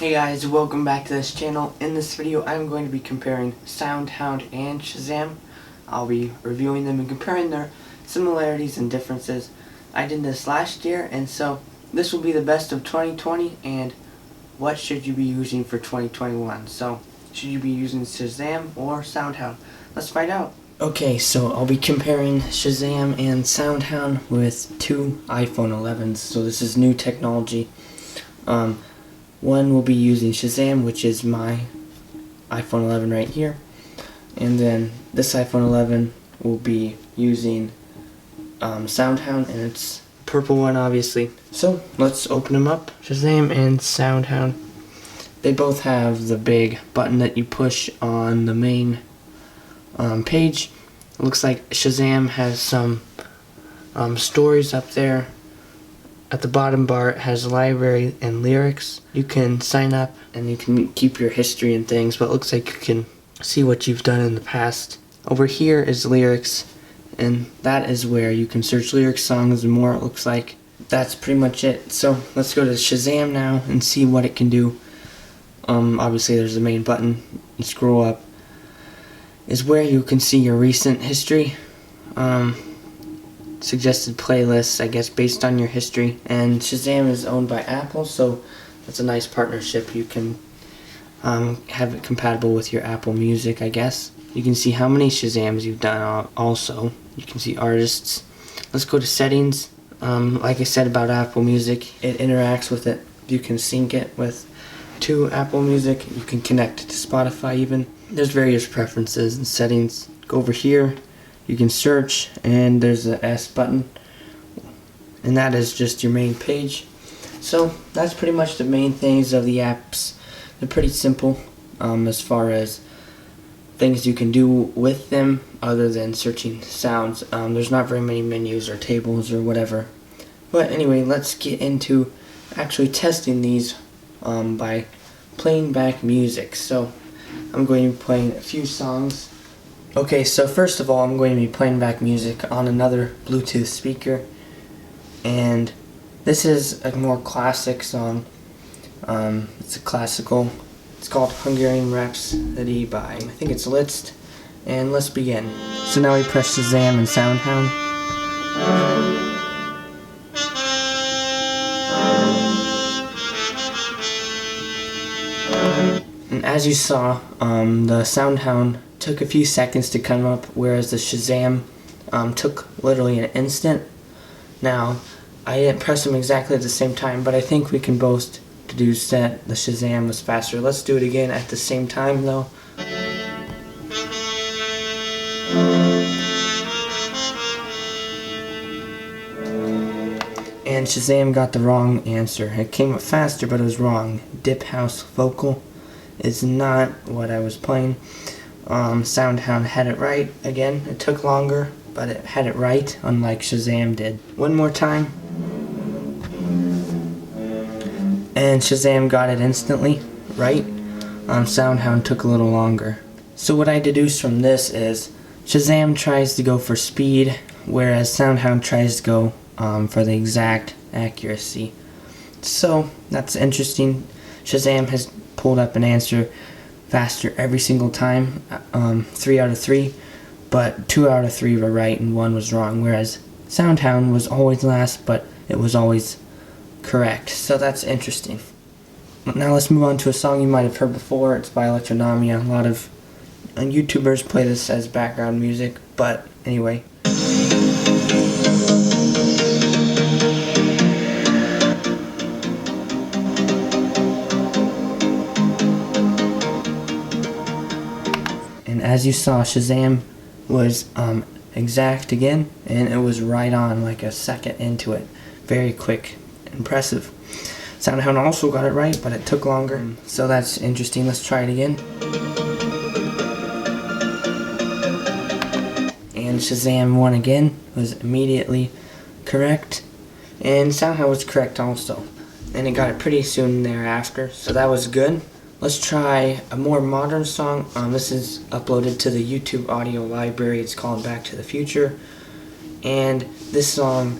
Hey guys, welcome back to this channel. In this video I'm going to be comparing SoundHound and Shazam. I'll be reviewing them and comparing their similarities and differences. I did this last year, and so this will be the best of 2020 and what should you be using for 2021. So should you be using Shazam or SoundHound? Let's find out. Okay, so I'll be comparing Shazam and SoundHound with two iPhone 11s. So this is new technology. One will be using Shazam, which is my iPhone 11 right here, and then this iPhone 11 will be using SoundHound, and it's purple one obviously. So let's open them up. Shazam and SoundHound. They both have the big button that you push on the main page. It looks like Shazam has some stories up there. At the bottom bar it has library and lyrics. You can sign up and you can keep your history and things, but it looks like you can see what you've done in the past. Over here is lyrics, and that is where you can search lyrics, songs, and more. It looks like that's pretty much it. So let's go to Shazam now and see what it can do. Obviously there's the main button. You scroll up is where you can see your recent history. Suggested playlists, I guess, based on your history. And Shazam is owned by Apple, so that's a nice partnership. You can have it compatible with your Apple Music, I guess. You can see how many Shazams you've done also. You can see artists. Let's go to settings. Like I said about Apple Music, it interacts with it. You can sync it to Apple Music. You can connect it to Spotify even. There's various preferences and settings. Go over here. You can search, and there's the S button, and that is just your main page. So that's pretty much the main things of the apps. They're pretty simple as far as things you can do with them other than searching sounds. There's not very many menus or tables or whatever. But anyway, let's get into actually testing these by playing back music. So I'm going to be playing a few songs. Okay, so first of all, I'm going to be playing back music on another Bluetooth speaker, and this is a more classic song. It's a classical. It's called Hungarian Rhapsody by, I think it's Liszt, and let's begin. So now we press Shazam and SoundHound. And as you saw, the SoundHound took a few seconds to come up, whereas the Shazam took literally an instant. Now, I didn't press them exactly at the same time, but I think we can both deduce that the Shazam was faster. Let's do it again at the same time though. And Shazam got the wrong answer. It came up faster, but it was wrong. Dip house vocal is not what I was playing. SoundHound had it right again. It took longer, but it had it right, unlike Shazam did. One more time. And Shazam got it instantly right. SoundHound took a little longer. So what I deduce from this is Shazam tries to go for speed, whereas SoundHound tries to go for the exact accuracy. So that's interesting. Shazam has pulled up an answer faster every single time, 3 out of 3, but 2 out of 3 were right and 1 was wrong, whereas SoundHound was always last, but it was always correct. So that's interesting. Now let's move on to a song you might have heard before. It's by Electronomia. A lot of YouTubers play this as background music, but anyway. And as you saw, Shazam was exact again, and it was right on, like a second into it. Very quick. Impressive. SoundHound also got it right, but it took longer, so that's interesting. Let's try it again. And Shazam won again, was immediately correct, and SoundHound was correct also, and it got it pretty soon thereafter, so that was good. Let's try a more modern song. This is uploaded to the YouTube audio library. It's called Back to the Future, and this song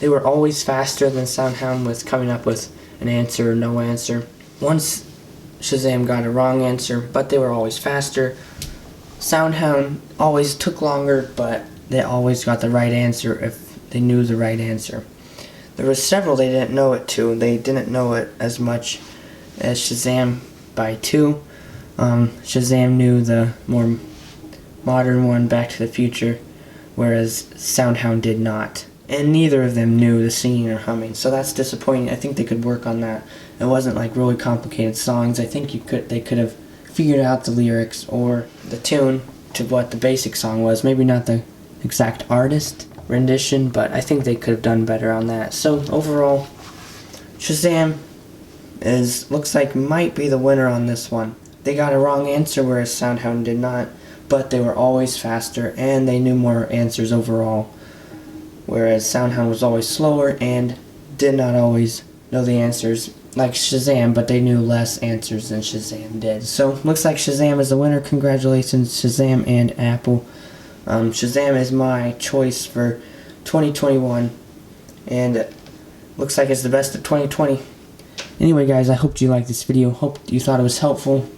They were always faster than SoundHound with coming up with an answer or no answer. Once Shazam got a wrong answer, but they were always faster. SoundHound always took longer, but they always got the right answer if they knew the right answer. There were several they didn't know it to. They didn't know it as much as Shazam by 2. Shazam knew the more modern one, Back to the Future, whereas SoundHound did not. And neither of them knew the singing or humming, so that's disappointing. I think they could work on that. It wasn't like really complicated songs. I think they could have figured out the lyrics or the tune to what the basic song was. Maybe not the exact artist rendition, but I think they could have done better on that. So overall, Shazam looks like might be the winner on this one. They got a wrong answer, whereas SoundHound did not, but they were always faster and they knew more answers overall, whereas SoundHound was always slower and did not always know the answers like Shazam, but they knew less answers than Shazam did. So looks like Shazam is the winner. Congratulations, Shazam and Apple. Shazam is my choice for 2021, and looks like it's the best of 2020. Anyway, guys, I hope you liked this video. Hope you thought it was helpful.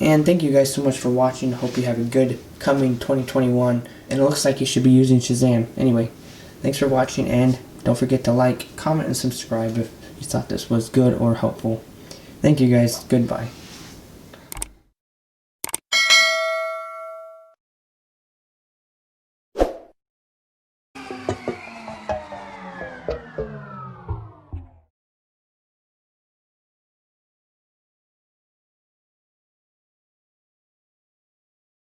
And thank you guys so much for watching. Hope you have a good coming 2021. And it looks like you should be using Shazam. Anyway, thanks for watching, and don't forget to like, comment, and subscribe if you thought this was good or helpful. Thank you guys. Goodbye.